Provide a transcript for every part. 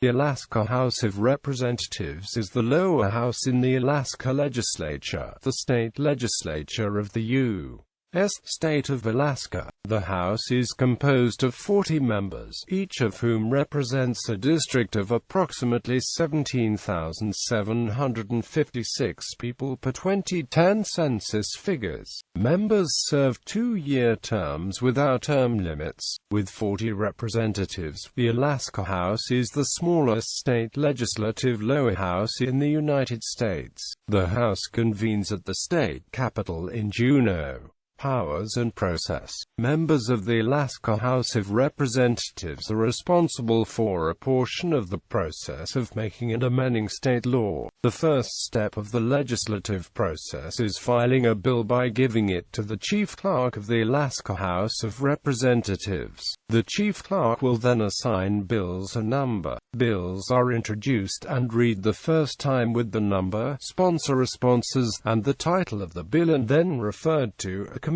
The Alaska House of Representatives is the lower house in the Alaska Legislature, the state legislature of the U.S.state of Alaska. The House is composed of 40 members, each of whom represents a district of approximately 17,756 people per 2010 census figures. Members serve 2-year terms without term limits. With 40 representatives, the Alaska House is the smallest state legislative lower house in the United States. The House convenes at the state capitol in Juneau. Powers and process. Members of the Alaska House of Representatives are responsible for a portion of the process of making and amending state law. The first step of the legislative process is filing a bill by giving it to the Chief Clerk of the Alaska House of Representatives. The Chief Clerk will then assign bills a number. Bills are introduced and read the first time with the number, sponsor responses, and the title of the bill, and then referred to a committee.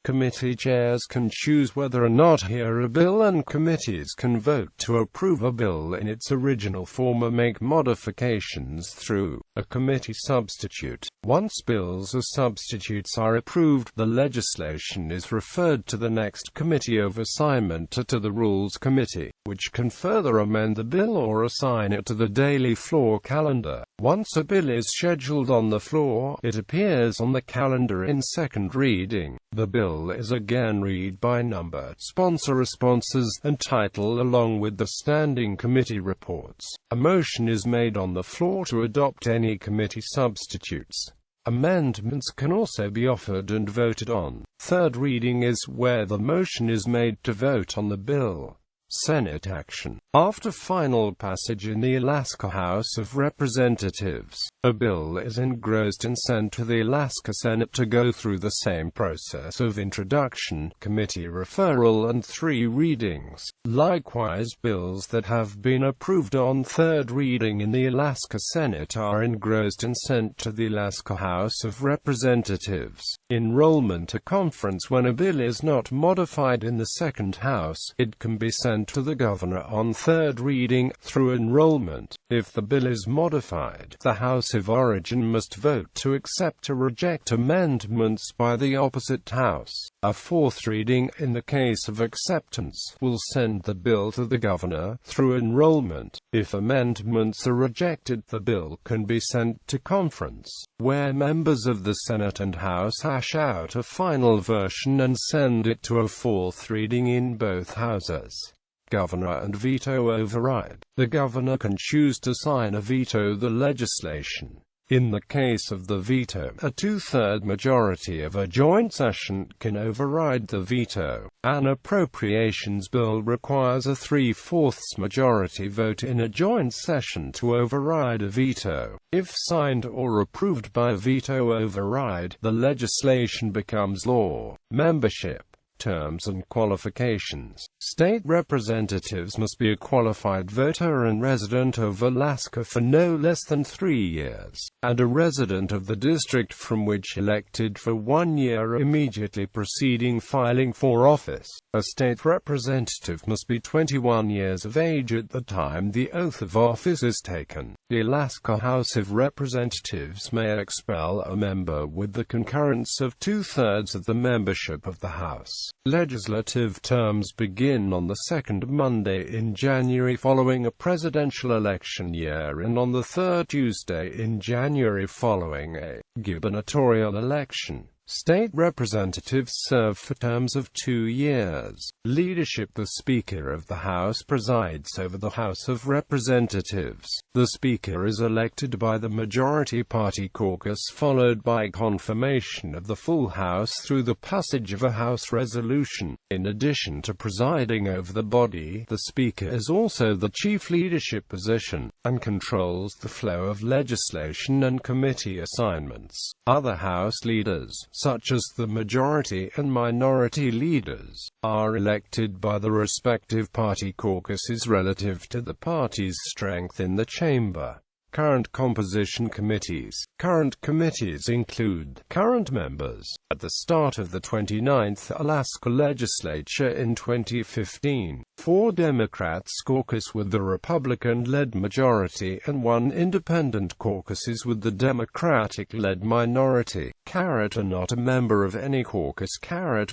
Committee chairs can choose whether or not to hear a bill, and committees can vote to approve a bill in its original form or make modifications through a committee substitute. Once bills or substitutes are approved, the legislation is referred to the next committee of assignment to the Rules Committee, which can further amend the bill or assign it to the daily floor calendar. Once a bill is scheduled on the floor, it appears on the calendar in second reading. The bill is again read by number, sponsor responses, and title along with the standing committee reports. A motion is made on the floor to adopt any committee substitutes. Amendments can also be offered and voted on. Third reading is where the motion is made to vote on the bill. Senate action. After final passage in the Alaska House of Representatives, a bill is engrossed and sent to the Alaska Senate to go through the same process of introduction, committee referral, and 3 readings. Likewise, bills that have been approved on third reading in the Alaska Senate are engrossed and sent to the Alaska House of Representatives. Enrollment. A conference. When a bill is not modified in the second house, it can be sent to the governor on third reading, through enrollment. If the bill is modified, the House of Origin must vote to accept or reject amendments by the opposite house. A fourth reading, in the case of acceptance, will send the bill to the governor, through enrollment. If amendments are rejected, the bill can be sent to conference, where members of the Senate and House hash out a final version and send it to a fourth reading in both houses. Governor and veto override. The governor can choose to sign or veto the legislation. In the case of the veto, a 2/3 majority of a joint session can override the veto. An appropriations bill requires a 3/4 majority vote in a joint session to override a veto. If signed or approved by a veto override, the legislation becomes law. Membership. Terms and qualifications. State representatives must be a qualified voter and resident of Alaska for no less than 3 years, and a resident of the district from which elected for 1 year immediately preceding filing for office. A state representative must be 21 years of age at the time the oath of office is taken. The Alaska House of Representatives may expel a member with the concurrence of 2/3 of the membership of the House. Legislative terms begin on the second Monday in January following a presidential election year and on the third Tuesday in January following a gubernatorial election. State representatives serve for terms of 2 years. Leadership. The Speaker of the House presides over the House of Representatives. The Speaker is elected by the Majority Party caucus followed by confirmation of the full House through the passage of a House resolution. In addition to presiding over the body, the Speaker is also the chief leadership position, and controls the flow of legislation and committee assignments. Other House leaders, such as the majority and minority leaders, are elected by the respective party caucuses relative to the party's strength in the chamber. current composition committees. Current committees include current members. At the start of the 29th Alaska Legislature in 2015, 4 Democrats caucus with the Republican-led majority and 1 independent caucuses with the Democratic-led minority. Are not a member of any caucus.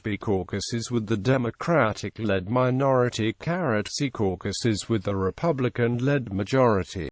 B caucuses with the Democratic-led minority. C caucuses with the Republican-led majority.